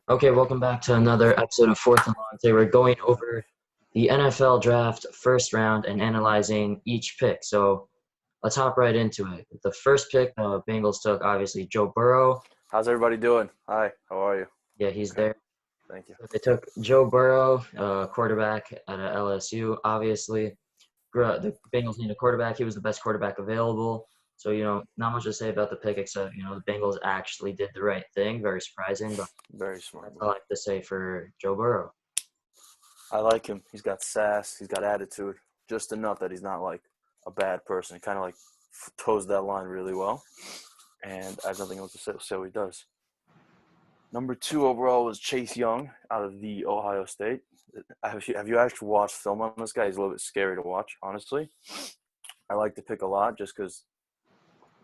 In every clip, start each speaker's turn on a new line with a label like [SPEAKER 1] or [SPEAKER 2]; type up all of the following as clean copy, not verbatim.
[SPEAKER 1] Okay, welcome back to another episode of Fourth and Long. Today we're going over the NFL draft first round and analyzing each pick. So let's hop right into it. The first pick the Bengals took, obviously, Joe Burrow.
[SPEAKER 2] How's everybody doing? Hi, how are you?
[SPEAKER 1] Yeah, he's
[SPEAKER 2] Okay,
[SPEAKER 1] there.
[SPEAKER 2] thank you.
[SPEAKER 1] So they took Joe Burrow, quarterback at LSU, obviously. The Bengals need a quarterback. He was the best quarterback available. So, not much to say about the pick except, the Bengals actually did the right thing. Very surprising, but
[SPEAKER 2] Very smart
[SPEAKER 1] that's all
[SPEAKER 2] move.
[SPEAKER 1] I have to say for Joe Burrow.
[SPEAKER 2] I like him. He's got sass. He's got attitude. Just enough that he's not like a bad person. He kind of like toes that line really well. And I have nothing else to say what he does. Number two overall was Chase Young out of the Ohio State. Have you actually watched film on this guy? He's a little bit scary to watch, honestly. I like to pick a lot just because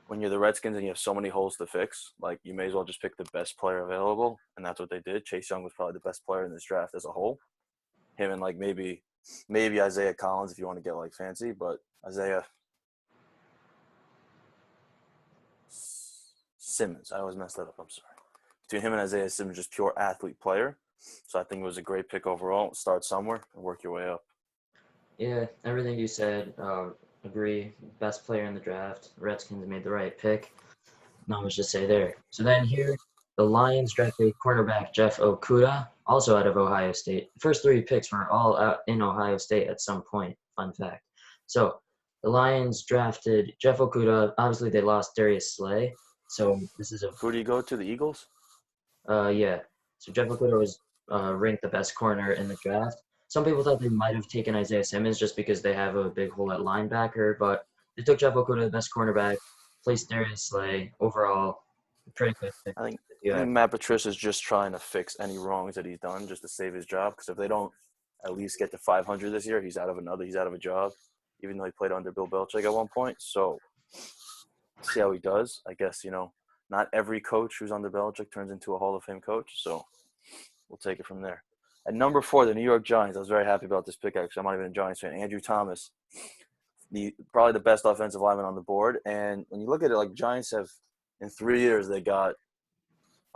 [SPEAKER 2] when you're the Redskins and you have so many holes to fix, like you may as well just pick the best player available, and that's what they did. Chase Young was probably the best player in this draft as a whole. Him and like maybe Isaiah Collins if you want to get like fancy, but Isaiah Simmons, I always mess that up. I'm sorry. Between him and Isaiah Simmons, just pure athlete player. So I think it was a great pick overall. Start somewhere and work your way up.
[SPEAKER 1] Yeah, everything you said, agree. Best player in the draft. Redskins made the right pick. Not much to say there. So then here, the Lions drafted cornerback Jeff Okuda, also out of Ohio State. The first three picks were all out in Ohio State at some point. Fun fact. So the Lions drafted Jeff Okuda. Obviously, they lost Darius Slay. So this is a
[SPEAKER 2] Who do you go to? The Eagles?
[SPEAKER 1] yeah. So Jeff Okuda was ranked the best corner in the draft. Some people thought they might have taken Isaiah Simmons just because they have a big hole at linebacker, but they took Jeff Okuda, the best cornerback, placed Darius Slay. Overall, pretty good pick.
[SPEAKER 2] I think I
[SPEAKER 1] Yeah,
[SPEAKER 2] think Matt Patricia is just trying to fix any wrongs that he's done just to save his job. Because if they don't at least get to 500 this year, he's out of a job. Even though he played under Bill Belichick at one point, so see how he does. I guess not every coach who's under Belichick turns into a Hall of Fame coach. So we'll take it from there. At number four, the New York Giants. I was very happy about this pick. Actually, I'm not even a Giants fan. Andrew Thomas, probably the best offensive lineman on the board. And when you look at it, like Giants have in 3 years, they got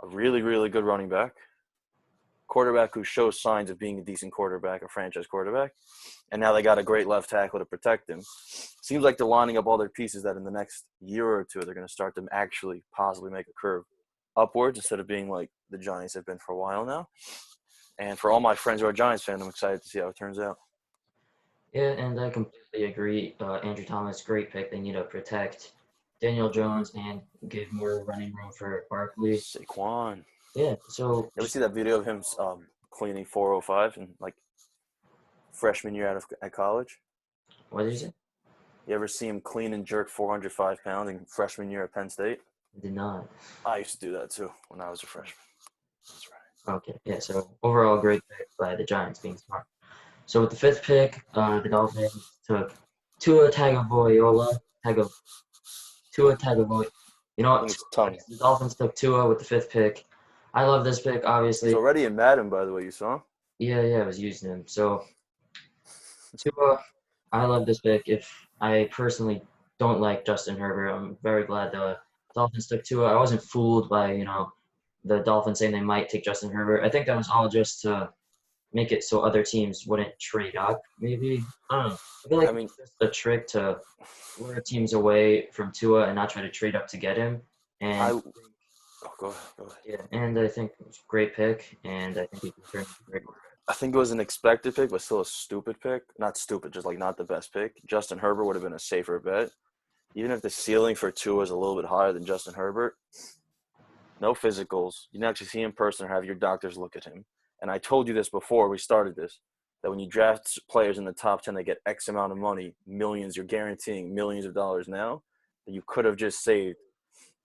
[SPEAKER 2] a really, really good running back, quarterback who shows signs of being a decent quarterback, a franchise quarterback, and now they got a great left tackle to protect him. Seems like they're lining up all their pieces that in the next year or two they're going to start to actually possibly make a curve upwards instead of being like the Giants have been for a while now. And for all my friends who are Giants fans, I'm excited to see how it turns out.
[SPEAKER 1] yeah, and I completely agree. Andrew Thomas, great pick. They need to protect Daniel Jones and give more running room for Barkley.
[SPEAKER 2] Saquon.
[SPEAKER 1] Yeah, so
[SPEAKER 2] You ever see that video of him cleaning 405 in like freshman year at college?
[SPEAKER 1] what did you say?
[SPEAKER 2] You ever see him clean and jerk 405 pounds in freshman year at Penn State?
[SPEAKER 1] I did not.
[SPEAKER 2] I used to do that too when I was a freshman. That's right.
[SPEAKER 1] Okay, yeah, so overall, great pick by the Giants being smart. So with the fifth pick, the Dolphins took Tua Tagovailoa. Tua Tagovailoa. You know
[SPEAKER 2] I
[SPEAKER 1] what?
[SPEAKER 2] think it's tongue.
[SPEAKER 1] The Dolphins took Tua with the fifth pick. I love this pick,
[SPEAKER 2] He's
[SPEAKER 1] obviously.
[SPEAKER 2] already in Madden, by the way. You saw?
[SPEAKER 1] Yeah, yeah, I was using him. So Tua, I love this pick. If I personally don't like Justin Herbert, I'm very glad the Dolphins took Tua. I wasn't fooled by, the Dolphins saying they might take Justin Herbert. I think that was all just to make it so other teams wouldn't trade up, maybe. I don't know. I feel like
[SPEAKER 2] I
[SPEAKER 1] it's
[SPEAKER 2] mean,
[SPEAKER 1] just a trick to lure teams away from Tua and not try to trade up to get him.
[SPEAKER 2] I
[SPEAKER 1] And
[SPEAKER 2] oh, go ahead. Go ahead.
[SPEAKER 1] yeah, and I think it was a great pick, and I think he can turn into a great quarterback.
[SPEAKER 2] I think it was an expected pick, but still a stupid pick. Not stupid, just like not the best pick. Justin Herbert would have been a safer bet. Even if the ceiling for Tua is a little bit higher than Justin Herbert, no physicals. You can actually see in person or have your doctors look at him. And I told you this before we started this, that when you draft players in the top 10, they get X amount of money, millions, you're guaranteeing millions of dollars now that you could have just saved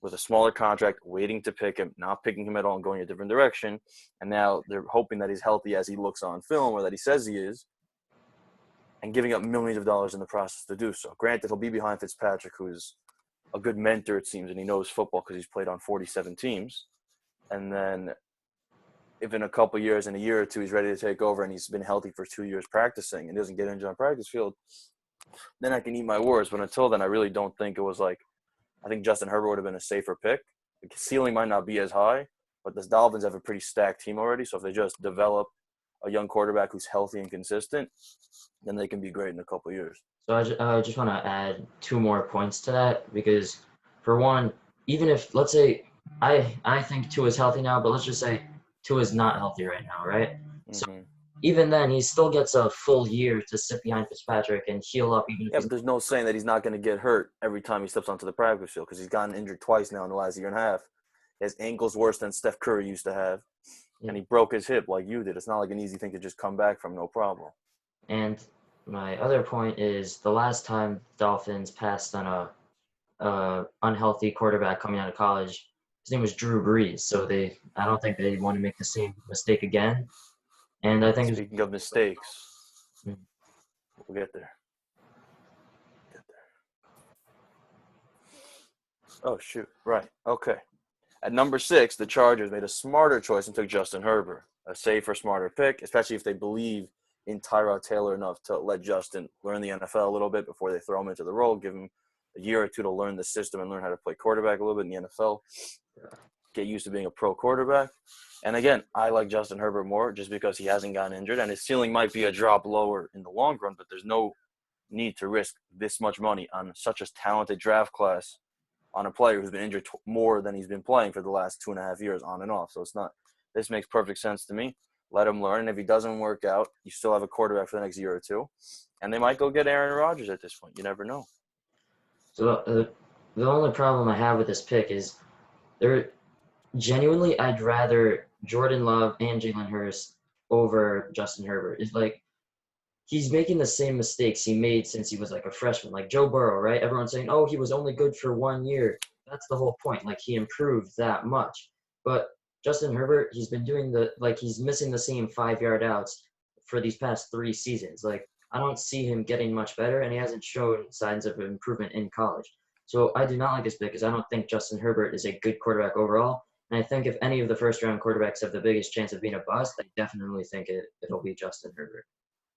[SPEAKER 2] with a smaller contract, waiting to pick him, not picking him at all and going a different direction. And now they're hoping that he's healthy as he looks on film or that he says he is, and giving up millions of dollars in the process to do so. Granted, he'll be behind Fitzpatrick, who's a good mentor, it seems, and he knows football because he's played on 47 teams. And then if in a couple years, in a year or two, he's ready to take over and he's been healthy for 2 years practicing and doesn't get injured on practice field, then I can eat my words. But until then, I really don't think it was like – I think Justin Herbert would have been a safer pick. The ceiling might not be as high, But the Dolphins have a pretty stacked team already, so if they just develop a young quarterback who's healthy and consistent, then they can be great in a couple years.
[SPEAKER 1] So I just want to add two more points to that because, for one, even if let's say I think Tua is healthy now, but let's just say Tua is not healthy right now, right? So
[SPEAKER 2] Mm-hmm.
[SPEAKER 1] even then, he still gets a full year to sit behind Fitzpatrick and heal up, even if
[SPEAKER 2] Yeah,
[SPEAKER 1] he's
[SPEAKER 2] but there's no saying that he's not going to get hurt every time he steps onto the practice field because he's gotten injured twice now in the last year and a half. His ankle's worse than Steph Curry used to have, and he broke his hip like you did. It's not like an easy thing to just come back from, no problem.
[SPEAKER 1] And my other point is the last time Dolphins passed on a unhealthy quarterback coming out of college, his name was Drew Brees. So I don't think they want to make the same mistake again. And I think it's
[SPEAKER 2] Speaking of mistakes,
[SPEAKER 1] Mm.
[SPEAKER 2] we'll get there. Oh, shoot. Right. Okay. At number 6, the Chargers made a smarter choice and took Justin Herbert, a safer, smarter pick, especially if they believe in Tyrod Taylor enough to let Justin learn the NFL a little bit before they throw him into the role, give him a year or two to learn the system and learn how to play quarterback a little bit in the NFL, get used to being a pro quarterback. And again, I like Justin Herbert more just because he hasn't gotten injured, and his ceiling might be a drop lower in the long run, but there's no need to risk this much money on such a talented draft class on a player who's been injured more than he's been playing for the last 2.5 years on and off. So it's not – this makes perfect sense to me. Let him learn. And if he doesn't work out, you still have a quarterback for the next year or two. And they might go get Aaron Rodgers at this point. You never know.
[SPEAKER 1] So the only problem I have with this pick is there genuinely I'd rather Jordan Love and Jalen Hurts over Justin Herbert. It's like he's making the same mistakes he made since he was like a freshman, like Joe Burrow, right? Everyone's saying, "Oh, he was only good for 1 year." That's the whole point. Like he improved that much. But Justin Herbert, he's been doing he's missing the same 5 yard outs for these past 3 seasons. Like I don't see him getting much better, and he hasn't shown signs of improvement in college. So I do not like this pick because I don't think Justin Herbert is a good quarterback overall. And I think if any of the first round quarterbacks have the biggest chance of being a bust, I definitely think it'll be Justin Herbert.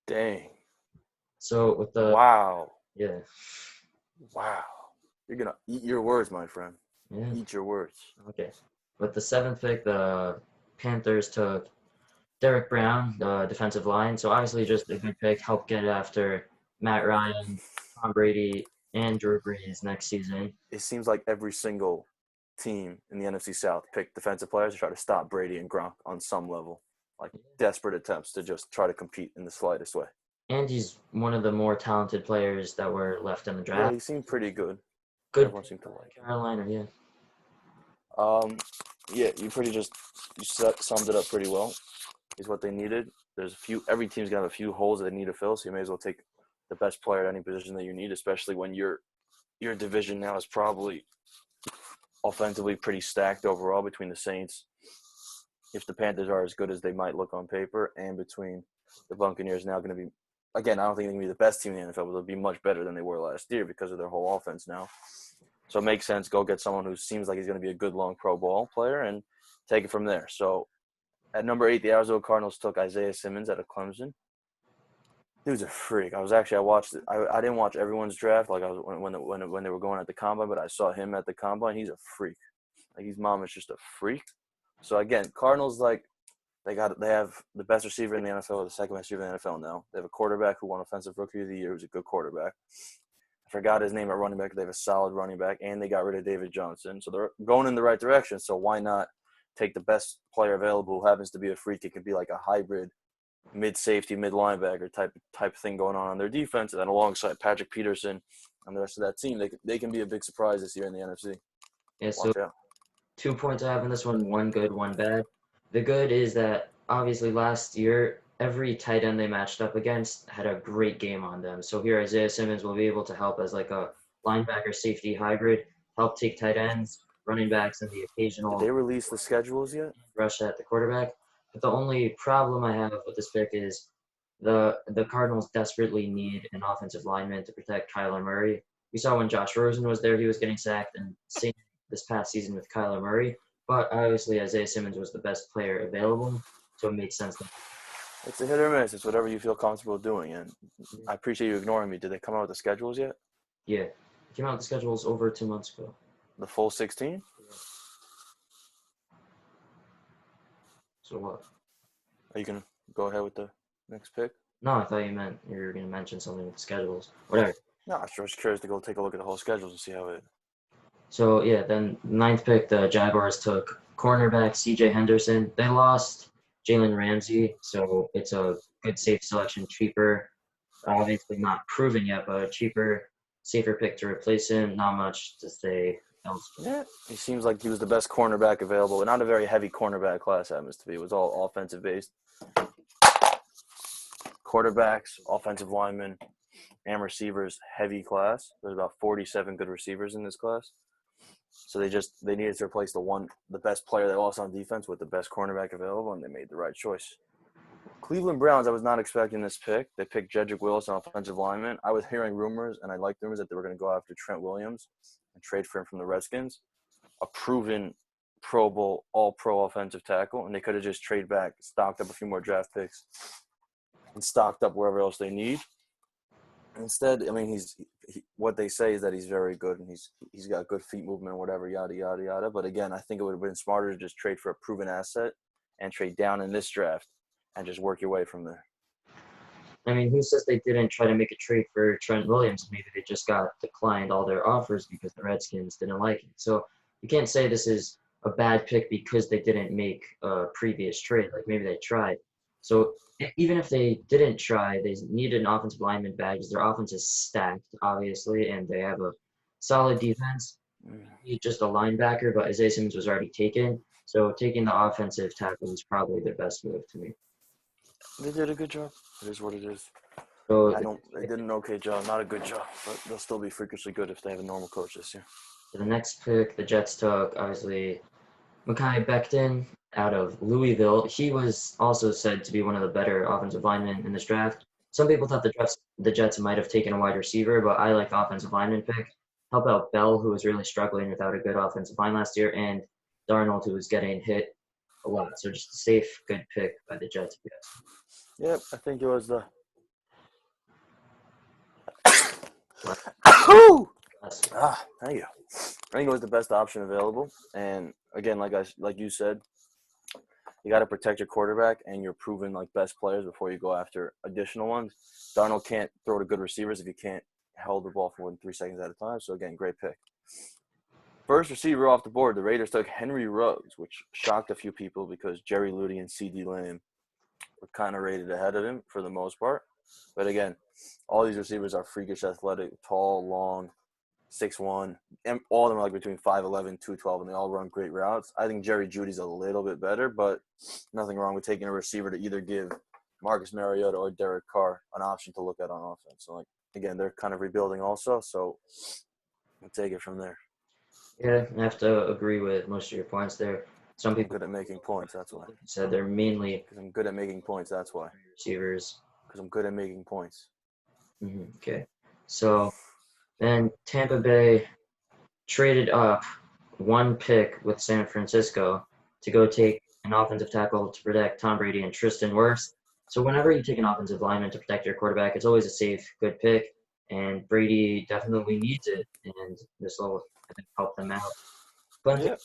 [SPEAKER 2] Dang.
[SPEAKER 1] So with the
[SPEAKER 2] Wow.
[SPEAKER 1] yeah,
[SPEAKER 2] Wow. You're going to eat your words, my friend.
[SPEAKER 1] yeah,
[SPEAKER 2] Eat your words.
[SPEAKER 1] okay. With the seventh pick, the Panthers took Derek Brown, the defensive line. So obviously just a good pick, help get after Matt Ryan, Tom Brady, and Drew Brees next season.
[SPEAKER 2] It seems like every single team in the NFC South picked defensive players to try to stop Brady and Gronk on some level. Like desperate attempts to just try to compete in the slightest way.
[SPEAKER 1] And he's one of the more talented players that were left in the
[SPEAKER 2] Yeah,
[SPEAKER 1] draft.
[SPEAKER 2] he seemed pretty good.
[SPEAKER 1] Good
[SPEAKER 2] Everyone seemed to like him.
[SPEAKER 1] Carolina, yeah.
[SPEAKER 2] Yeah, you summed it up pretty well. Is what they needed. There's every team's gonna have a few holes that they need to fill, so you may as well take the best player at any position that you need, especially when your division now is probably offensively pretty stacked overall between the Saints, if the Panthers are as good as they might look on paper, and between the Buccaneers now going to be, again, I don't think they're going to be the best team in the NFL, but they'll be much better than they were last year because of their whole offense now. So it makes sense. Go get someone who seems like he's going to be a good long pro ball player and take it from there. So at number 8, the Arizona Cardinals took Isaiah Simmons out of Clemson. Dude's a freak. I watched it. I didn't watch everyone's draft like I was when they were going at the combine, but I saw him at the combine. He's a freak. Like his mom is just a freak. So again, Cardinals they have the best receiver in the NFL, the second best receiver in the NFL now. They have a quarterback who won Offensive Rookie of the Year, who's a good quarterback. I forgot his name at running back. They have a solid running back, and they got rid of David Johnson. So they're going in the right direction. So why not take the best player available who happens to be a freak? It could be like a hybrid mid-safety, mid-linebacker type thing going on their defense, and then alongside Patrick Peterson and the rest of that team, they can be a big surprise this year in the NFC.
[SPEAKER 1] Yeah, so 2 points I have in this one good, one bad. The good is that obviously last year, every tight end they matched up against had a great game on them. So here Isaiah Simmons will be able to help as like a linebacker safety hybrid, help take tight ends, running backs, and the occasional
[SPEAKER 2] Did they release the schedules yet?
[SPEAKER 1] rush at the quarterback. But the only problem I have with this pick is the Cardinals desperately need an offensive lineman to protect Kyler Murray. We saw when Josh Rosen was there, he was getting sacked, and same this past season with Kyler Murray. But obviously Isaiah Simmons was the best player available, so it made sense.
[SPEAKER 2] It's a hit or miss. It's whatever you feel comfortable doing. And I appreciate you ignoring me. Did they come out with the schedules yet?
[SPEAKER 1] Yeah. It came out the schedules over 2 months ago.
[SPEAKER 2] The full 16?
[SPEAKER 1] So what?
[SPEAKER 2] Are you gonna go ahead with the next pick?
[SPEAKER 1] No, I thought you meant you were gonna mention something with the schedules. Whatever.
[SPEAKER 2] No, I was just curious to go take a look at the whole schedules and see how it.
[SPEAKER 1] So yeah, then ninth pick, the Jaguars took cornerback C.J. Henderson. They lost Jalen Ramsey, so it's a good safe selection, cheaper. Obviously not proven yet, but a cheaper, safer pick to replace him. Not much to say else.
[SPEAKER 2] Yeah, he seems like he was the best cornerback available. Not a very heavy cornerback class happens to be. It was all offensive based. Quarterbacks, offensive linemen, and receivers heavy class. There's about 47 good receivers in this class. So they needed to replace the best player they lost on defense with the best cornerback available, and they made the right choice. Cleveland Browns, I was not expecting this pick. They picked Jedrick Willis, an offensive lineman. I was hearing rumors, and I liked rumors that they were going to go after Trent Williams and trade for him from the Redskins, a proven Pro Bowl, all-pro offensive tackle, and they could have just traded back, stocked up a few more draft picks, and stocked up wherever else they need. Instead, I mean, what they say is that he's very good and he's got good feet movement or whatever, yada yada yada. But again, I think it would have been smarter to just trade for a proven asset and trade down in this draft and just work your way from there.
[SPEAKER 1] I mean, who says they didn't try to make a trade for Trent Williams? Maybe they just got declined all their offers because the Redskins didn't like it. So you can't say this is a bad pick because they didn't make a previous trade. Like maybe they tried. So even if they didn't try, they needed an offensive lineman back because their offense is stacked, obviously, and they have a solid defense. Need just a linebacker, but Isaiah Simmons was already taken. So taking the offensive tackle is probably their best move to me.
[SPEAKER 2] They did a good job. It is what it is.
[SPEAKER 1] So
[SPEAKER 2] They did an okay job, not a good job, but they'll still be freakishly good if they have a normal coach this year.
[SPEAKER 1] the next pick, the Jets took obviously Mekhi Becton out of Louisville. He was also said to be one of the better offensive linemen in this draft. Some people thought the Jets might have taken a wide receiver, but I like the offensive lineman pick. Help out Bell, who was really struggling without a good offensive line last year, and Darnold, who was getting hit a lot. So just a safe, good pick by the Jets, I guess.
[SPEAKER 2] Yep, I think it was the. Thank you. I think it was the best option available, and again, like you said, you got to protect your quarterback and your proven best players before you go after additional ones. Darnold can't throw to good receivers if you can't hold the ball for more than 3 seconds at a time. So again, great pick. First receiver off the board, the Raiders took Henry Ruggs, which shocked a few people because Jerry Ludy and C.D. Lamb were kind of rated ahead of him for the most part. But again, all these receivers are freakish athletic, tall, long, 6'1", and all of them are between 5'11", 212, and they all run great routes. I think Jerry Jeudy's a little bit better, but nothing wrong with taking a receiver to either give Marcus Mariota or Derek Carr an option to look at on offense. So, again, they're kind of rebuilding also, so we'll take it from there.
[SPEAKER 1] Yeah, I have to agree with most of your points there. Some people
[SPEAKER 2] I'm good at making points, that's why.
[SPEAKER 1] Said they're mainly
[SPEAKER 2] because I'm good at making points, that's why.
[SPEAKER 1] Receivers.
[SPEAKER 2] Because I'm good at making points.
[SPEAKER 1] Okay. So then Tampa Bay traded up one pick with San Francisco to go take an offensive tackle to protect Tom Brady and Tristan Wirfs. So whenever you take an offensive lineman to protect your quarterback, it's always a safe, good pick. And Brady definitely needs it, and this will, I think, help them out. But
[SPEAKER 2] Yeah.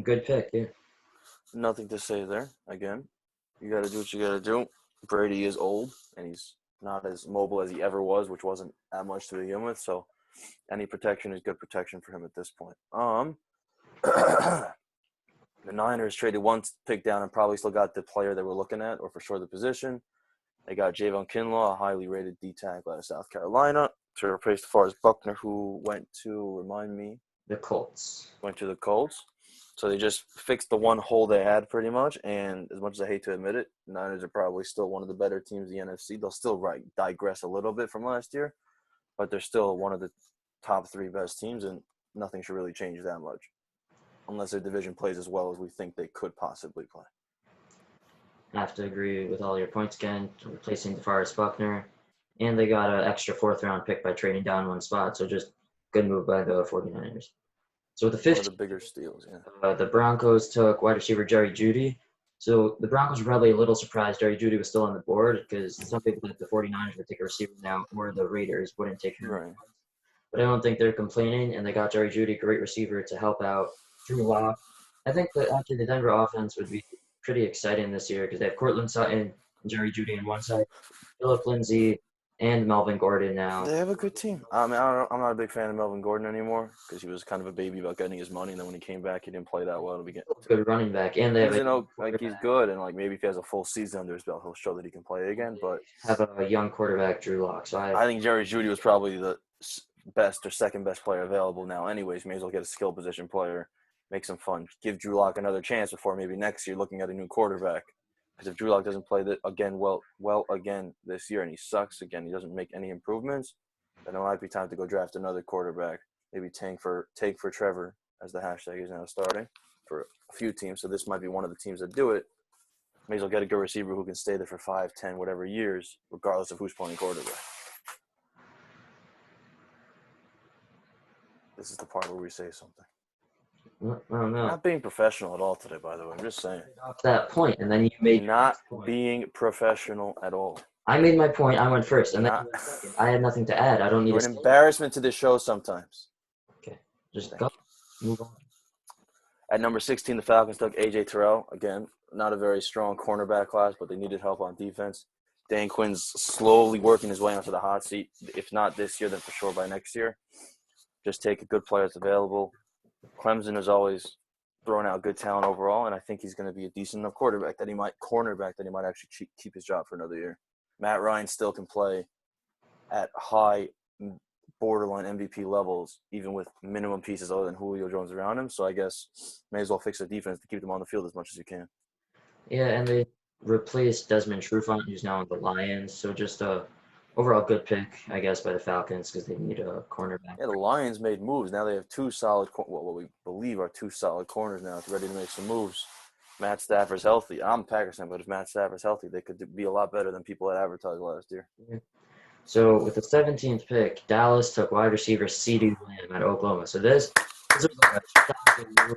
[SPEAKER 1] good pick, yeah.
[SPEAKER 2] Nothing to say there. Again, you got to do what you got to do. Brady is old, and he's not as mobile as he ever was, which wasn't that much to begin with. So any protection is good protection for him at this point. The Niners traded one pick down and probably still got the player they were looking at, or for sure the position. They got Javon Kinlaw, a highly rated D tackle out of South Carolina, to replace DeForest Buckner, who went to, remind me,
[SPEAKER 1] the Colts.
[SPEAKER 2] Went to the Colts. So they just fixed the one hole they had pretty much. And as much as I hate to admit it, the Niners are probably still one of the better teams in the NFC. They'll still digress a little bit from last year, but they're still one of the top 3 best teams, and nothing should really change that much unless their division plays as well as we think they could possibly play.
[SPEAKER 1] I have to agree with all your points again, replacing DeForest Buckner. And they got an extra 4th-round pick by trading down one spot, so just good move by the 49ers. So with the 5th,
[SPEAKER 2] one of the bigger steals, yeah.
[SPEAKER 1] The Broncos took wide receiver Jerry Jeudy. So the Broncos were probably a little surprised Jerry Jeudy was still on the board because some people think the 49ers would take a receiver now, or the Raiders wouldn't take him.
[SPEAKER 2] Right.
[SPEAKER 1] But I don't think they're complaining, and they got Jerry Jeudy, great receiver, to help out Drew Lock. I think that actually the Denver offense would be pretty exciting this year because they have Cortland Sutton and Jerry Judy on one side, Philip Lindsay, and Melvin Gordon now.
[SPEAKER 2] They have a good team. I mean, I'm not a big fan of Melvin Gordon anymore because he was kind of a baby about getting his money, and then when he came back, he didn't play that well to begin.
[SPEAKER 1] Good running back, and they have
[SPEAKER 2] He's
[SPEAKER 1] a young
[SPEAKER 2] he's
[SPEAKER 1] quarterback.
[SPEAKER 2] good, and like maybe if he has a full season under his belt, he'll show that he can play again. But
[SPEAKER 1] Have a young quarterback, Drew Lock. So
[SPEAKER 2] I think Jerry Judy was probably the best or second best player available now. Anyways, may as well get a skill position player, make some fun, give Drew Lock another chance before maybe next year looking at a new quarterback. Because if Drew Lock doesn't play well again this year and he sucks again, he doesn't make any improvements, then it might be time to go draft another quarterback. Maybe tank for Trevor, as the hashtag is now starting for a few teams. So this might be one of the teams that do it. May as well get a good receiver who can stay there for 5, 10, whatever years, regardless of who's playing quarterback. This is the part where we say something.
[SPEAKER 1] I don't know.
[SPEAKER 2] Not being professional at all today, by the way. I'm just saying.
[SPEAKER 1] Off that point, and then you made your
[SPEAKER 2] Not
[SPEAKER 1] next point.
[SPEAKER 2] being professional at all.
[SPEAKER 1] I made my point. I went first, and then
[SPEAKER 2] Not-
[SPEAKER 1] you went second. I had nothing to add. I don't need
[SPEAKER 2] You're
[SPEAKER 1] to
[SPEAKER 2] an
[SPEAKER 1] say
[SPEAKER 2] embarrassment to this show sometimes.
[SPEAKER 1] Just
[SPEAKER 2] Thank
[SPEAKER 1] go. Move on.
[SPEAKER 2] At number 16, the Falcons took A.J. Terrell. Again, not a very strong cornerback class, but they needed help on defense. Dan Quinn's slowly working his way onto the hot seat. If not this year, then for sure by next year. Just take a good player that's available. Clemson is always throwing out good talent overall, and I think he's going to be a decent enough cornerback that he might actually keep his job for another year. Matt Ryan still can play at high borderline MVP levels, even with minimum pieces other than Julio Jones around him. So I guess may as well fix the defense to keep them on the field as much as you can.
[SPEAKER 1] Yeah, and they replaced Desmond Trufant, who's now on the Lions. So just a overall good pick, I guess, by the Falcons because they need a cornerback.
[SPEAKER 2] Yeah, the Lions made moves. Now they have two solid, what we believe are two solid corners now, ready to make some moves. Matt Stafford's healthy. I'm a Packers fan, but if Matt Stafford's healthy, they could be a lot better than people had advertised last year.
[SPEAKER 1] So with the 17th pick, Dallas took wide receiver CeeDee Lamb at Oklahoma. So this was like a shocking move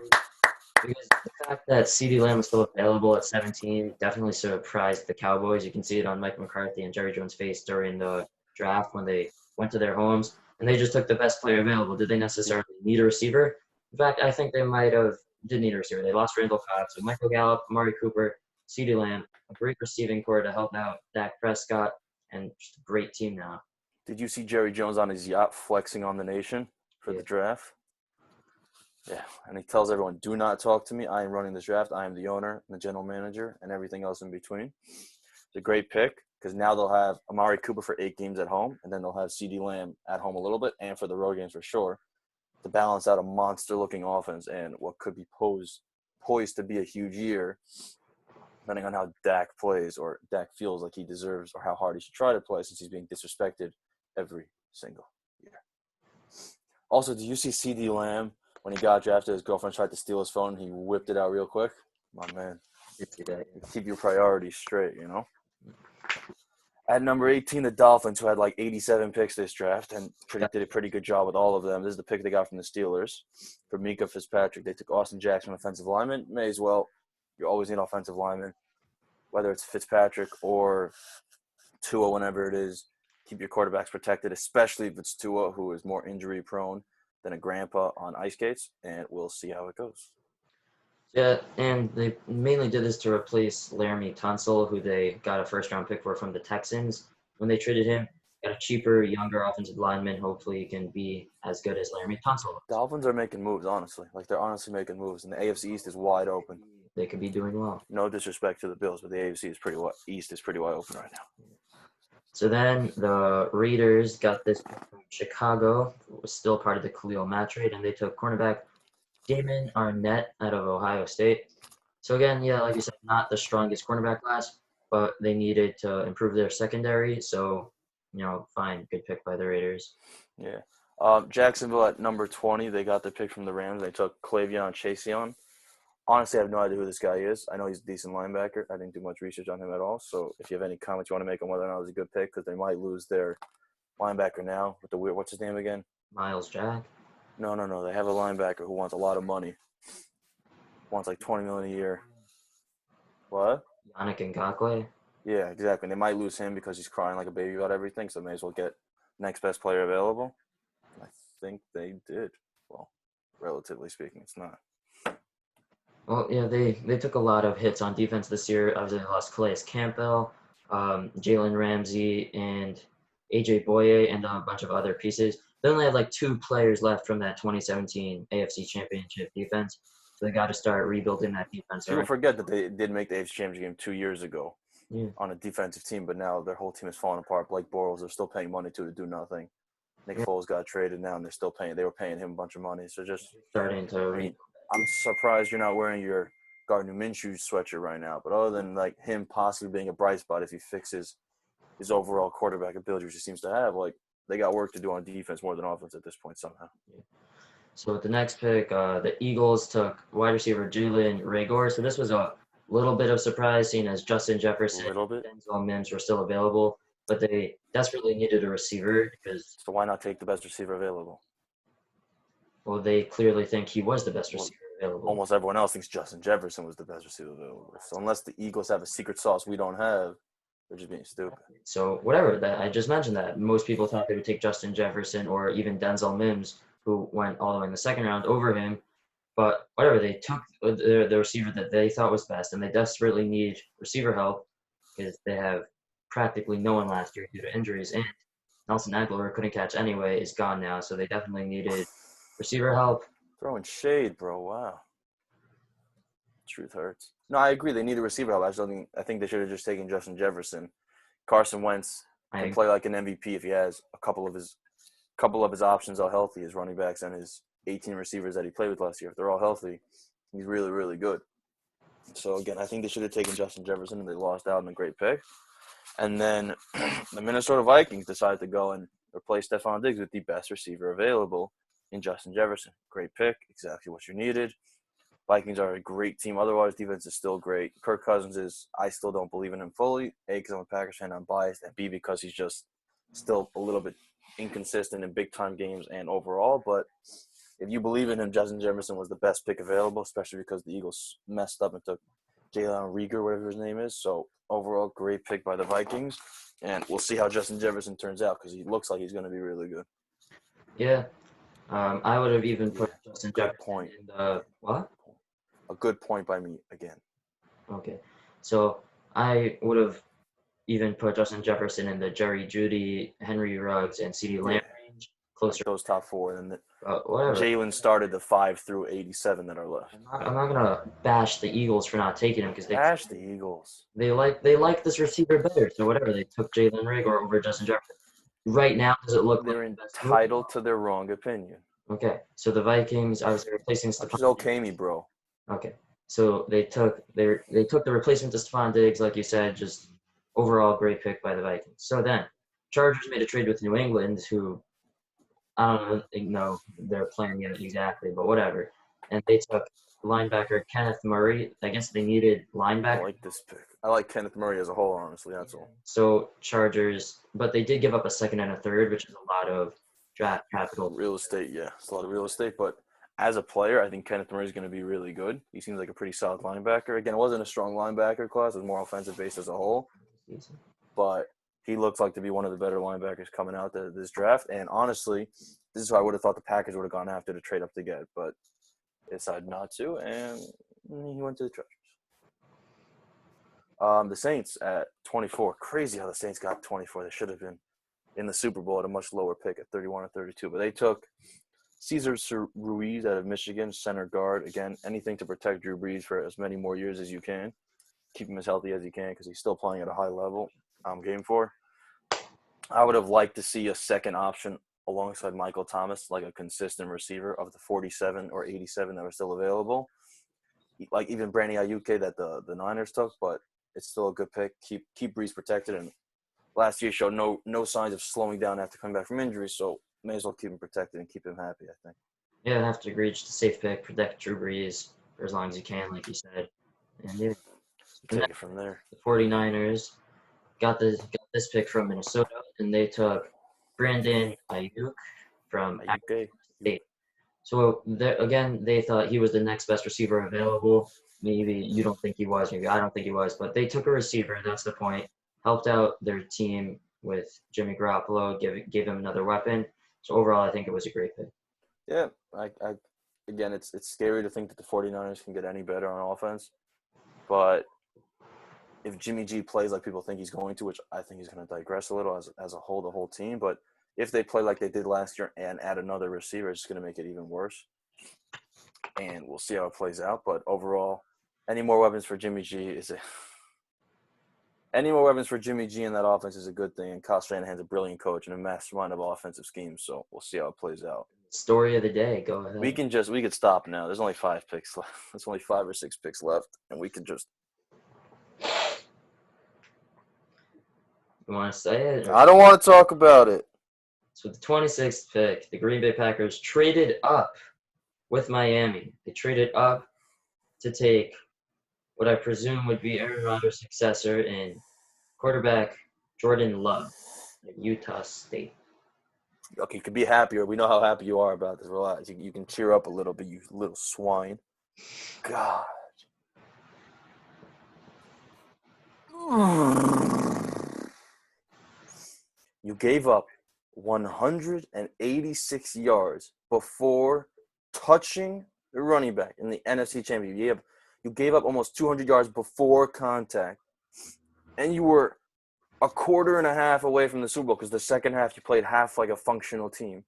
[SPEAKER 1] because the fact that CeeDee Lamb was still available at 17 definitely surprised the Cowboys. You can see it on Mike McCarthy and Jerry Jones' face during the draft when they went to their homes, and they just took the best player available. Did they necessarily need a receiver? In fact, I think they might have did need a receiver. They lost Randall Cobb, so Michael Gallup, Amari Cooper, CeeDee Lamb, a great receiving core to help out Dak Prescott, and just a great team now.
[SPEAKER 2] Did you see Jerry Jones on his yacht flexing on the nation for
[SPEAKER 1] Yeah.
[SPEAKER 2] the draft? Yeah, and he tells everyone, do not talk to me. I am running this draft. I am the owner and the general manager and everything else in between. It's a great pick because now they'll have Amari Cooper for 8 games at home, and then they'll have CeeDee Lamb at home a little bit and for the road games for sure to balance out a monster-looking offense and what could be poised to be a huge year, depending on how Dak plays or Dak feels like he deserves or how hard he should try to play since he's being disrespected every single year. Also, did you see CeeDee Lamb when he got drafted? His girlfriend tried to steal his phone and he whipped it out real quick? My man. Keep your priorities straight, you know? At number 18, the Dolphins, who had like 87 picks this draft and did a pretty good job with all of them. This is the pick they got from the Steelers. For Mika Fitzpatrick, they took Austin Jackson, offensive lineman. May as well. You always need offensive linemen, whether it's Fitzpatrick or Tua, whenever it is. Keep your quarterbacks protected, especially if it's Tua, who is more injury-prone than a grandpa on ice skates, and we'll see how it goes.
[SPEAKER 1] Yeah, and they mainly did this to replace Laramie Tunsil, who they got a first-round pick for from the Texans when they traded him. Got a cheaper, younger offensive lineman. Hopefully, he can be as good as Laramie Tunsil.
[SPEAKER 2] Dolphins are making moves, honestly. Like, they're honestly making moves, and the AFC East is wide open.
[SPEAKER 1] They could be doing well.
[SPEAKER 2] No disrespect to the Bills, but the AFC is East is pretty wide open right now.
[SPEAKER 1] So then the Raiders got this pick from Chicago. It was still part of the Khalil Mack trade, and they took cornerback Damon Arnett out of Ohio State. So again, yeah, like you said, not the strongest cornerback class, but they needed to improve their secondary. So, fine, good pick by the Raiders.
[SPEAKER 2] Yeah. Jacksonville at number 20, they got their pick from the Rams. They took Clavion Chaseon. Honestly, I have no idea who this guy is. I know he's a decent linebacker. I didn't do much research on him at all. So if you have any comments you want to make on whether or not it was a good pick, because they might lose their linebacker now with the weird, what's his name again?
[SPEAKER 1] Miles Jack.
[SPEAKER 2] No. They have a linebacker who wants a lot of money. Wants like $20 million a year. What?
[SPEAKER 1] Yannick Ngakoue.
[SPEAKER 2] Yeah, exactly. And they might lose him because he's crying like a baby about everything, so may as well get next best player available. I think they did. Well, relatively speaking, it's not.
[SPEAKER 1] Well, yeah, they took a lot of hits on defense this year. Obviously, they lost Calais Campbell, Jalen Ramsey, and AJ Boye, and a bunch of other pieces. They only have like two players left from that 2017 AFC Championship defense. So they got to start rebuilding that defense
[SPEAKER 2] People
[SPEAKER 1] already.
[SPEAKER 2] forget that they did make the AFC Championship game 2 years ago
[SPEAKER 1] Yeah,
[SPEAKER 2] on a defensive team, but now their whole team is falling apart. Blake Bortles, they're still paying money to do nothing. Nick
[SPEAKER 1] yeah,
[SPEAKER 2] Foles got traded now, and they're still paying. They were paying him a bunch of money. So just,
[SPEAKER 1] starting to
[SPEAKER 2] I
[SPEAKER 1] rebuild.
[SPEAKER 2] mean, I'm surprised you're not wearing your Gardner Minshew sweatshirt right now. But other than like him possibly being a bright spot if he fixes his overall quarterback ability, which he seems to have, like they got work to do on defense more than offense at this point somehow.
[SPEAKER 1] So with the next pick, the Eagles took wide receiver Julian Reagor. So this was a little bit of surprise, seeing as Justin
[SPEAKER 2] A
[SPEAKER 1] Jefferson
[SPEAKER 2] little bit.
[SPEAKER 1] and Denzel Mims were still available, but they desperately needed a receiver because,
[SPEAKER 2] So why not take the best receiver available?
[SPEAKER 1] well, they clearly think he was the best
[SPEAKER 2] Well,
[SPEAKER 1] receiver available.
[SPEAKER 2] almost everyone else thinks Justin Jefferson was the best receiver available. So unless the Eagles have a secret sauce we don't have, they're just being stupid.
[SPEAKER 1] So whatever, that I just mentioned that most people thought they would take Justin Jefferson or even Denzel Mims, who went all the way in the second round over him. But whatever, they took the receiver that they thought was best, and they desperately need receiver help because they have practically no one last year due to injuries. And Nelson Aguilar couldn't catch anyway, is gone now, so they definitely needed receiver help.
[SPEAKER 2] Throwing shade, bro. Wow. Truth hurts. No, I agree. They need a receiver help. I think they should have just taken Justin Jefferson. Carson Wentz can
[SPEAKER 1] I
[SPEAKER 2] play like an MVP if he has a couple of his options all healthy, his running backs and his 18 receivers that he played with last year. If they're all healthy, he's really, really good. So again, I think they should have taken Justin Jefferson and they lost out on a great pick. And then the Minnesota Vikings decided to go and replace Stephon Diggs with the best receiver available in Justin Jefferson. Great pick, exactly what you needed. Vikings are a great team. Otherwise, defense is still great. Kirk Cousins is, I still don't believe in him fully. A, because I'm a Packers fan, I'm biased. And B, because he's just still a little bit inconsistent in big time games and overall. But if you believe in him, Justin Jefferson was the best pick available, especially because the Eagles messed up and took Jalen Rieger, whatever his name is. So overall, great pick by the Vikings. And we'll see how Justin Jefferson turns out because he looks like he's going to be really good.
[SPEAKER 1] Yeah, I would have even
[SPEAKER 2] Yeah,
[SPEAKER 1] put Justin
[SPEAKER 2] good
[SPEAKER 1] Jefferson
[SPEAKER 2] point.
[SPEAKER 1] in the what?
[SPEAKER 2] A good point by me again.
[SPEAKER 1] Okay, so I would have even put Justin Jefferson in the Jerry Judy, Henry Ruggs, and CeeDee Lamb
[SPEAKER 2] Yeah,
[SPEAKER 1] range,
[SPEAKER 2] like
[SPEAKER 1] closer.
[SPEAKER 2] those top four. And
[SPEAKER 1] Whatever.
[SPEAKER 2] Jalen started the 5 through 87 that are left.
[SPEAKER 1] I'm not gonna bash the Eagles for not taking him because
[SPEAKER 2] Bash the Eagles.
[SPEAKER 1] they like this receiver better. So whatever, they took Jalen Reagor over Justin Jefferson. Right now, does it look like
[SPEAKER 2] They're
[SPEAKER 1] the best move?
[SPEAKER 2] entitled to their wrong opinion,
[SPEAKER 1] Okay, so the Vikings obviously replacing
[SPEAKER 2] which
[SPEAKER 1] Stephon
[SPEAKER 2] is okay, me,
[SPEAKER 1] Diggs.
[SPEAKER 2] bro.
[SPEAKER 1] Okay, so they took the replacement to Stephon Diggs, like you said, just overall great pick by the Vikings. So then, Chargers made a trade with New England, who I don't know their plan yet exactly, but whatever. And they took linebacker Kenneth Murray. I guess they needed
[SPEAKER 2] I
[SPEAKER 1] linebacker.
[SPEAKER 2] like this pick. I like Kenneth Murray as a whole, honestly. That's all.
[SPEAKER 1] So Chargers, but they did give up a second and a third, which is a lot of draft capital.
[SPEAKER 2] Real estate, yeah. It's a lot of real estate, but as a player, I think Kenneth Murray is going to be really good. He seems like a pretty solid linebacker. Again, it wasn't a strong linebacker class. It was more offensive based as a whole, but he looks like to be one of the better linebackers coming out this draft. And honestly, this is who I would have thought the Packers would have gone after to trade up to get, but they decided not to, and he went to the Chargers. The Saints at 24. Crazy how the Saints got 24. They should have been in the Super Bowl at a much lower pick at 31 or 32. But they took Cesar Ruiz out of Michigan, center guard. Again, anything to protect Drew Brees for as many more years as you can. Keep him as healthy as you can because he's still playing at a high level. I'm game for. I would have liked to see a second option alongside Michael Thomas, like a consistent receiver of the 47 or 87 that were still available. Like even Brandon Ayuk that the Niners took, but it's still a good pick. Keep Brees protected, and last year showed no signs of slowing down after coming back from injury, so may as well keep him protected and keep him happy, I think.
[SPEAKER 1] Yeah, I have to agree. Just a safe pick, protect Drew Brees for as long as you can, like you said. And yeah, so the
[SPEAKER 2] Take
[SPEAKER 1] next,
[SPEAKER 2] it from there.
[SPEAKER 1] the 49ers got this pick from Minnesota, and they took Brandon Ayuk from
[SPEAKER 2] Ayuk.
[SPEAKER 1] State. So again, they thought he was the next best receiver available. Maybe you don't think he was, maybe I don't think he was, but they took a receiver. That's the point. Helped out their team with Jimmy Garoppolo, gave him another weapon. So overall, I think it was a great pick.
[SPEAKER 2] Yeah, I again, it's scary to think that the 49ers can get any better on offense. But if Jimmy G plays like people think he's going to, which I think he's going to digress a little as a whole, the whole team. But if they play like they did last year and add another receiver, it's going to make it even worse. And we'll see how it plays out. But overall, any more weapons for Jimmy G in that offense is a good thing. And Kyle Shanahan's a brilliant coach and a mastermind of offensive schemes. So we'll see how it plays out.
[SPEAKER 1] Story of the day. Go ahead.
[SPEAKER 2] We could stop now. There's only 5 picks left. There's only 5 or 6 picks left, and we can just.
[SPEAKER 1] You want to say it?
[SPEAKER 2] I don't want to talk about it.
[SPEAKER 1] So with the 26th pick, the Green Bay Packers traded up with Miami. They traded up to take what I presume would be Aaron Rodgers' successor in quarterback Jordan Love at Utah State.
[SPEAKER 2] Okay, you can be happier. We know how happy you are about this. Relax. You can cheer up a little bit, you little swine. God. You gave up 186 yards before touching the running back in the NFC Championship. You gave up almost 200 yards before contact, and you were a quarter and a half away from the Super Bowl because the second half you played half like a functional team.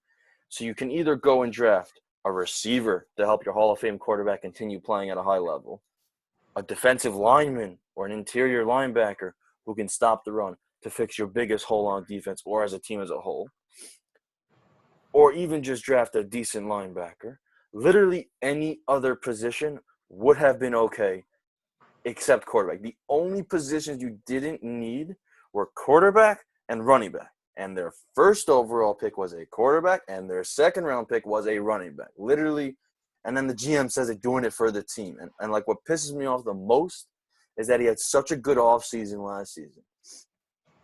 [SPEAKER 2] So you can either go and draft a receiver to help your Hall of Fame quarterback continue playing at a high level, a defensive lineman or an interior linebacker who can stop the run to fix your biggest hole on defense or as a team as a whole, or even just draft a decent linebacker. Literally any other position would have been okay except quarterback. The only positions you didn't need were quarterback and running back. And their first overall pick was a quarterback, and their second round pick was a running back. Literally, and then the GM says they're doing it for the team. And like what pisses me off the most is that he had such a good offseason last season.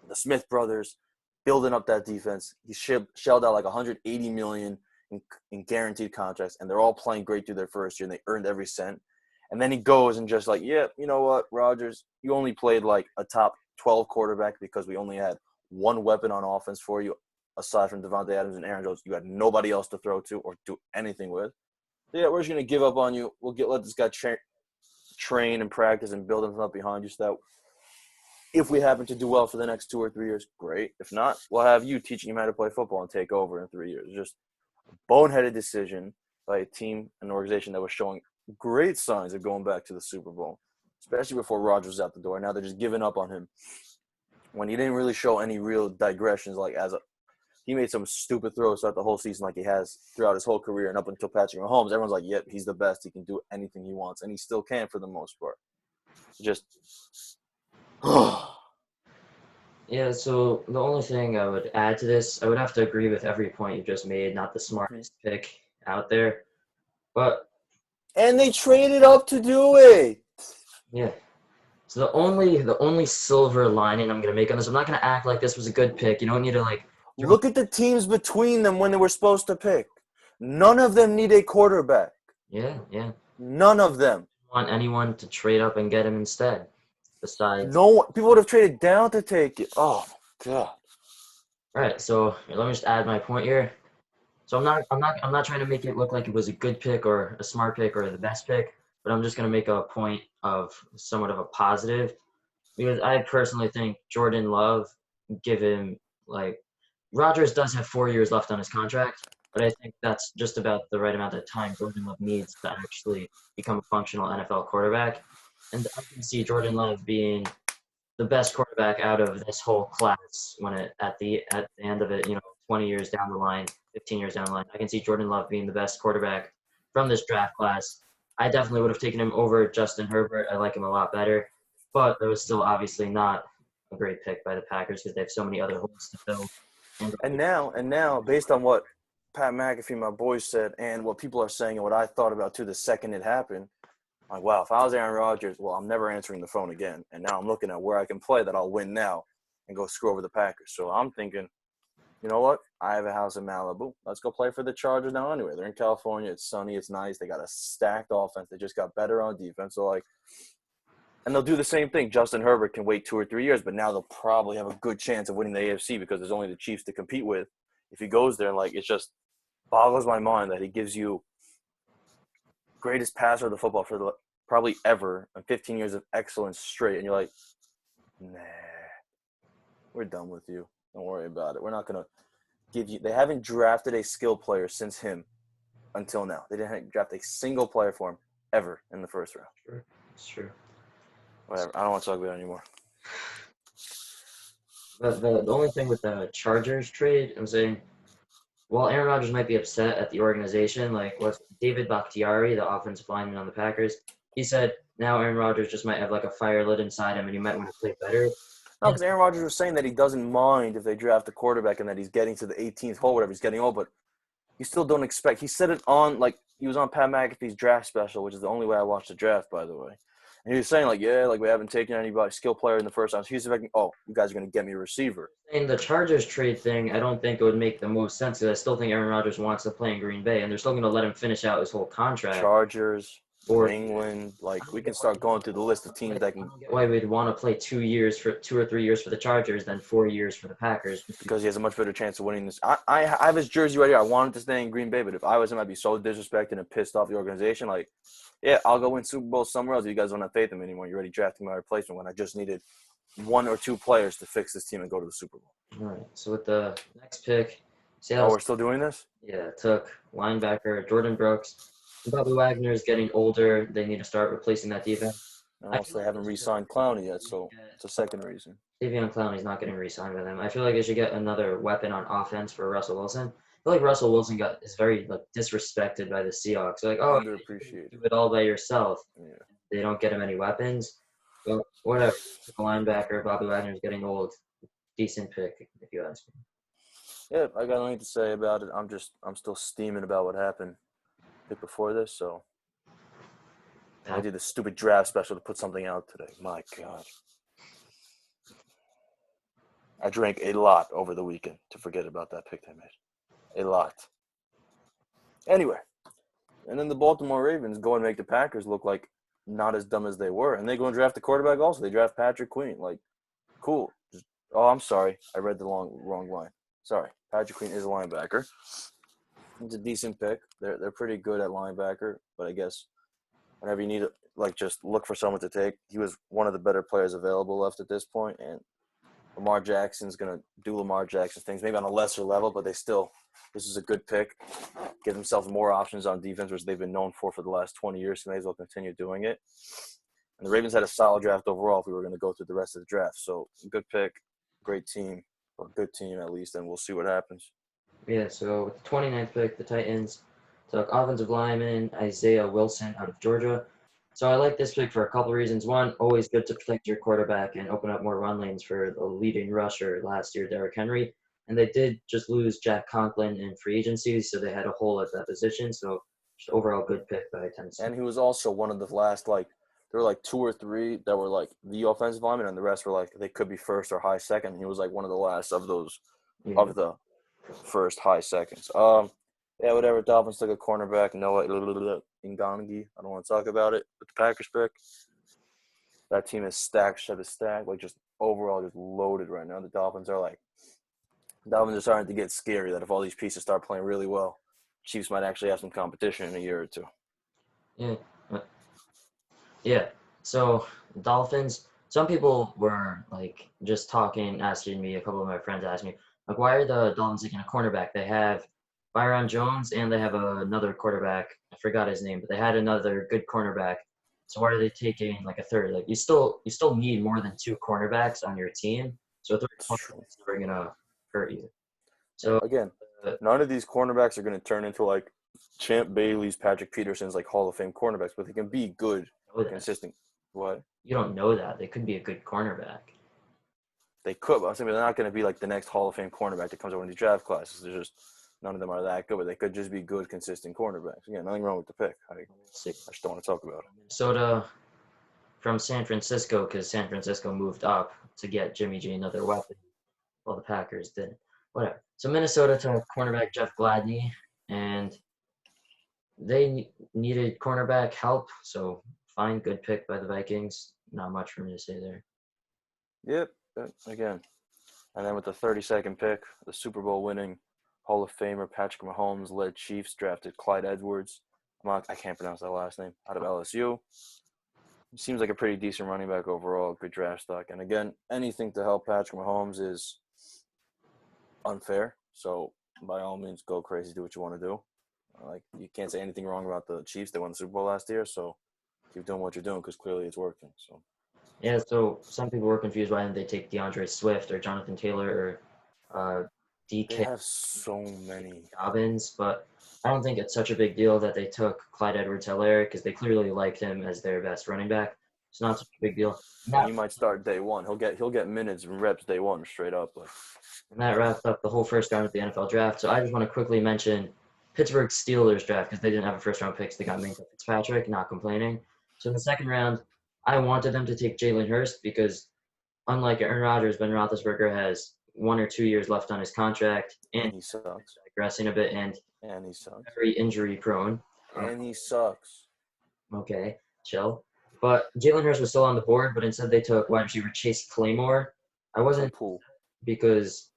[SPEAKER 2] The Smith brothers building up that defense. He shelled out like $180 million in guaranteed contracts, and they're all playing great through their first year, and they earned every cent. And then he goes and just like, yeah, you know what, Rodgers, you only played like a top 12 quarterback because we only had one weapon on offense for you, aside from Devontae Adams and Aaron Jones. You had nobody else to throw to or do anything with. So yeah, we're just going to give up on you. We'll let this guy train and practice and build himself up behind you so that if we happen to do well for the next 2 or 3 years, great. If not, we'll have you teaching him how to play football and take over in 3 years. Just a boneheaded decision by a team, an organization that was showing great signs of going back to the Super Bowl, especially before Rodgers was out the door. Now they're just giving up on him when he didn't really show any real digressions. He made some stupid throws throughout the whole season like he has throughout his whole career, and up until Patrick Mahomes, everyone's like, yep, he's the best. He can do anything he wants, and he still can for the most part. Just
[SPEAKER 1] Yeah, so the only thing I would add to this, I would have to agree with every point you just made. Not the smartest pick out there, but
[SPEAKER 2] and they traded up to do it.
[SPEAKER 1] yeah. So the only silver lining I'm gonna make on this, I'm not gonna act like this was a good pick. You don't need to
[SPEAKER 2] look at the teams between them when they were supposed to pick. None of them need a quarterback.
[SPEAKER 1] Yeah.
[SPEAKER 2] None of them.
[SPEAKER 1] Want anyone to trade up and get him instead. Besides,
[SPEAKER 2] no one, people would have traded down to take it. Oh my god.
[SPEAKER 1] All right, so let me just add my point here. So I'm not trying to make it look like it was a good pick or a smart pick or the best pick, but I'm just gonna make a point of somewhat of a positive, because I personally think Jordan Love, give him Rodgers does have 4 years left on his contract, but I think that's just about the right amount of time Jordan Love needs to actually become a functional NFL quarterback. And I can see Jordan Love being the best quarterback out of this whole class at the end of it, 20 years down the line, 15 years down the line. I can see Jordan Love being the best quarterback from this draft class. I definitely would have taken him over Justin Herbert. I like him a lot better, but it was still obviously not a great pick by the Packers because they have so many other holes to fill.
[SPEAKER 2] And now, based on what Pat McAfee, my boy, said, and what people are saying, and what I thought about too the second it happened, like, wow, if I was Aaron Rodgers, well, I'm never answering the phone again. And now I'm looking at where I can play that I'll win now and go screw over the Packers. So I'm thinking, you know what? I have a house in Malibu. Let's go play for the Chargers now anyway. They're in California. It's sunny. It's nice. They got a stacked offense. They just got better on defense. So, and they'll do the same thing. Justin Herbert can wait 2 or 3 years, but now they'll probably have a good chance of winning the AFC because there's only the Chiefs to compete with. If he goes there, it just boggles my mind that he gives you greatest passer of the football for the probably ever, and 15 years of excellence straight, and you're like, nah, we're done with you. Don't worry about it. We're not gonna give you. They haven't drafted a skill player since him until now. They didn't draft a single player for him ever in the first round.
[SPEAKER 1] Sure. It's true.
[SPEAKER 2] Whatever. I don't want to talk about it anymore.
[SPEAKER 1] The only thing with the Chargers trade, I'm saying, while Aaron Rodgers might be upset at the organization, like what David Bakhtiari, the offensive lineman on the Packers, he said now Aaron Rodgers just might have like a fire lit inside him and he might want to play better.
[SPEAKER 2] No, because Aaron Rodgers was saying that he doesn't mind if they draft a quarterback and that he's getting to the 18th hole, whatever he's getting old, but you still don't expect. He said it on, like, he was on Pat McAfee's draft special, which is the only way I watched the draft, by the way. And he was saying, like, yeah, like, we haven't taken anybody, skill player in the first round. So he's expecting, oh, you guys are going to get me a receiver.
[SPEAKER 1] In the Chargers trade thing, I don't think it would make the most sense because I still think Aaron Rodgers wants to play in Green Bay and they're still going to let him finish out his whole contract.
[SPEAKER 2] Chargers,
[SPEAKER 1] Or
[SPEAKER 2] New England, like, we can start going through the list of teams that can.
[SPEAKER 1] why we'd want to play 2 years for 2 or 3 years for the Chargers than 4 years for the Packers.
[SPEAKER 2] Because he has a much better chance of winning this. I have his jersey right here. I wanted to stay in Green Bay, but if I was him, I'd be so disrespected and pissed off the organization. Like, yeah, I'll go win Super Bowl somewhere else. You guys don't have faith in me anymore. You're already drafting my replacement when I just needed 1 or 2 players to fix this team and go to the Super Bowl.
[SPEAKER 1] All right. So with the next pick,
[SPEAKER 2] Oh, we're still doing this?
[SPEAKER 1] Yeah, took linebacker Jordan Brooks. Bobby Wagner is getting older. They need to start replacing that defense.
[SPEAKER 2] And also, they haven't re-signed Clowney yet, so it's a second reason.
[SPEAKER 1] Davion Clowney's not getting re-signed with them. I feel like they should get another weapon on offense for Russell Wilson. I feel like Russell Wilson is very disrespected by the Seahawks. They're like, oh,
[SPEAKER 2] Underappreciated.
[SPEAKER 1] you do it all by yourself.
[SPEAKER 2] Yeah.
[SPEAKER 1] They don't get him any weapons. Well, whatever. The linebacker, Bobby Wagner's getting old. Decent pick, if you ask me.
[SPEAKER 2] Yeah, I got nothing to say about it. I'm still steaming about what happened before this, so I did the stupid draft special to put something out today. My God. I drank a lot over the weekend to forget about that pick they made. A lot. Anyway, and then the Baltimore Ravens go and make the Packers look like not as dumb as they were, and they go and draft the quarterback also. They draft Patrick Queen. Like, cool. Oh, I'm sorry. I read the wrong line. Sorry. Patrick Queen is a linebacker. It's a decent pick. They're pretty good at linebacker, but I guess whenever you need to, like, just look for someone to take, he was one of the better players available left at this point, and Lamar Jackson's going to do Lamar Jackson things, maybe on a lesser level, but this is a good pick. Give themselves more options on defense, which they've been known for the last 20 years, so they may as well continue doing it. And the Ravens had a solid draft overall if we were going to go through the rest of the draft. So, good pick, great team, or good team at least, and we'll see what happens.
[SPEAKER 1] Yeah, so with the 29th pick, the Titans took offensive lineman Isaiah Wilson out of Georgia. So I like this pick for a couple of reasons. One, always good to protect your quarterback and open up more run lanes for the leading rusher last year, Derrick Henry. And they did just lose Jack Conklin in free agency, so they had a hole at that position. So just overall good pick by Tennessee.
[SPEAKER 2] And he was also one of the last, like, there were like 2 or 3 that were like the offensive lineman, and the rest were like they could be first or high second. He was like one of the last of those of the first high seconds. Yeah, whatever. Dolphins took a cornerback, Noah Ngangi. I don't want to talk about it. But the Packers pick, that team is stacked, like just overall just loaded right now. The Dolphins are starting to get scary that if all these pieces start playing really well, Chiefs might actually have some competition in a year or 2.
[SPEAKER 1] Yeah. Yeah. So Dolphins, some people were like just talking, asking me, a couple of my friends asked me, like, why are the Dolphins taking a cornerback? They have Byron Jones and they have another quarterback. I forgot his name, but they had another good cornerback. So why are they taking like a third? Like you still need more than 2 cornerbacks on your team. So a third cornerback is never gonna hurt you. So
[SPEAKER 2] again, none of these cornerbacks are gonna turn into like Champ Bailey's, Patrick Peterson's, like Hall of Fame cornerbacks, but they can be good, consistent. What?
[SPEAKER 1] You don't know that. They could be a good cornerback.
[SPEAKER 2] They could, but I'm saying they're not going to be like the next Hall of Fame cornerback that comes over in the draft classes. There's just none of them are that good, but they could just be good, consistent cornerbacks. Again, nothing wrong with the pick. I just don't want to talk about it.
[SPEAKER 1] Minnesota from San Francisco, because San Francisco moved up to get Jimmy G another weapon, while the Packers didn't. Whatever. So Minnesota took cornerback Jeff Gladney, and they needed cornerback help. So fine, good pick by the Vikings. Not much for me to say there.
[SPEAKER 2] Yep. Again, and then with the 32nd pick, the Super Bowl winning Hall of Famer Patrick Mahomes led Chiefs drafted Clyde Edwards, I can't pronounce that last name. Out of LSU. Seems like a pretty decent running back overall. Good draft stock. And again, anything to help Patrick Mahomes is unfair. So by all means, go crazy. Do what you want to do. Like you can't say anything wrong about the Chiefs. They won the Super Bowl last year. So keep doing what you're doing because clearly it's working. So
[SPEAKER 1] Yeah, so some people were confused why didn't they take DeAndre Swift or Jonathan Taylor or
[SPEAKER 2] they
[SPEAKER 1] DK
[SPEAKER 2] have so many.
[SPEAKER 1] Dobbins, but I don't think it's such a big deal that they took Clyde Edwards-Helaire because they clearly liked him as their best running back. It's not such a big deal.
[SPEAKER 2] And he might start day one. He'll get minutes and reps day one straight up. Like
[SPEAKER 1] And that wrapped up the whole first round of the NFL draft. So I just want to quickly mention Pittsburgh Steelers draft because they didn't have a first round pick. So they got Minkah Fitzpatrick, not complaining. So in the second round, I wanted them to take Jalen Hurst because unlike Aaron Rodgers, Ben Roethlisberger has 1 or 2 years left on his contract and
[SPEAKER 2] he sucks.
[SPEAKER 1] digressing a bit and
[SPEAKER 2] And he sucks.
[SPEAKER 1] very injury prone.
[SPEAKER 2] And he sucks.
[SPEAKER 1] Okay, chill. But Jalen Hurst was still on the board, but instead they took wide receiver Chase Claymore. I wasn't
[SPEAKER 2] Pool.
[SPEAKER 1] because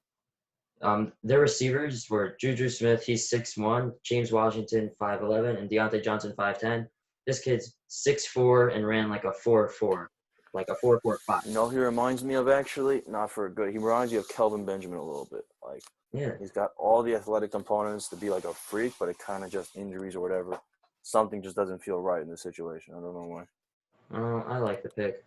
[SPEAKER 1] their receivers were Juju Smith, he's 6'1", James Washington 5'11", and Deontay Johnson 5'10". This kid's 6'4" and ran like a 4'4", like a 4.45.
[SPEAKER 2] You know who he reminds me of actually? Not for good. He reminds you of Kelvin Benjamin a little bit. Like
[SPEAKER 1] Yeah,
[SPEAKER 2] he's got all the athletic components to be like a freak, but it kind of just injuries or whatever. Something just doesn't feel right in this situation. I don't know why.
[SPEAKER 1] I like the pick.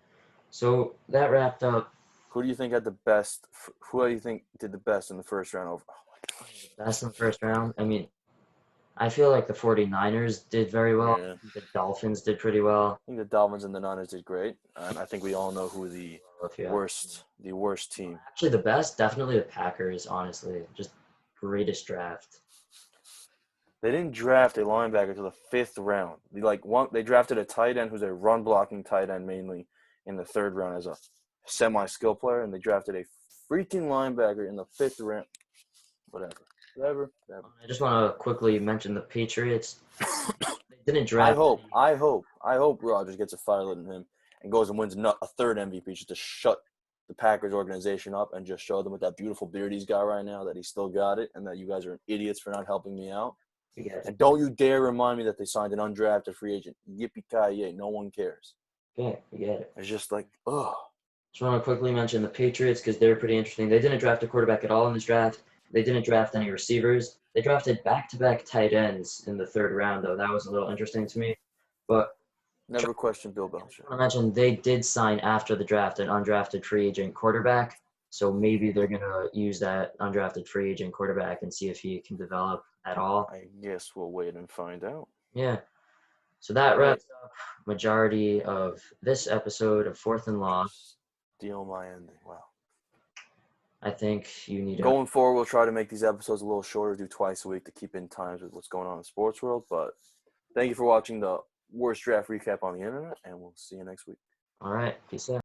[SPEAKER 1] So that wrapped up
[SPEAKER 2] Who do you think had the best? Who do you think did the best in the first round? Over. Oh my gosh.
[SPEAKER 1] best in the first round. I mean, I feel like the 49ers did very well.
[SPEAKER 2] Yeah.
[SPEAKER 1] The Dolphins did pretty well.
[SPEAKER 2] I think the Dolphins and the Niners did great, and I think we all know who the worst team.
[SPEAKER 1] Actually, the best, definitely the Packers, honestly. Just greatest draft.
[SPEAKER 2] They didn't draft a linebacker until the fifth round. They drafted a tight end who's a run blocking tight end mainly in the third round as a semi-skill player, and they drafted a freaking linebacker in the fifth round. Whatever.
[SPEAKER 1] I just want to quickly mention the Patriots. They didn't draft.
[SPEAKER 2] I hope Rodgers gets a fire lit in him and goes and wins a third MVP just to shut the Packers organization up and just show them with that beautiful beard he's got right now that he still got it and that you guys are idiots for not helping me out. And don't you dare remind me that they signed an undrafted free agent. Yippee-ki-yay. No one cares.
[SPEAKER 1] Okay, we get it.
[SPEAKER 2] It's just like, ugh.
[SPEAKER 1] Just want to quickly mention the Patriots because they're pretty interesting. They didn't draft a quarterback at all in this draft. They didn't draft any receivers. They drafted back-to-back tight ends in the third round, though. That was a little interesting to me. But
[SPEAKER 2] Never question Bill Belichick.
[SPEAKER 1] I want to mention they did sign after the draft an undrafted free agent quarterback. So maybe they're going to use that undrafted free agent quarterback and see if he can develop at all.
[SPEAKER 2] I guess we'll wait and find out.
[SPEAKER 1] Yeah. So that wraps up majority of this episode of Fourth and Long.
[SPEAKER 2] Steal my ending. Wow.
[SPEAKER 1] I think you need to.
[SPEAKER 2] Going forward, we'll try to make these episodes a little shorter, do twice a week to keep in times with what's going on in the sports world. But thank you for watching the worst draft recap on the internet, and we'll see you next week.
[SPEAKER 1] All right. Peace out.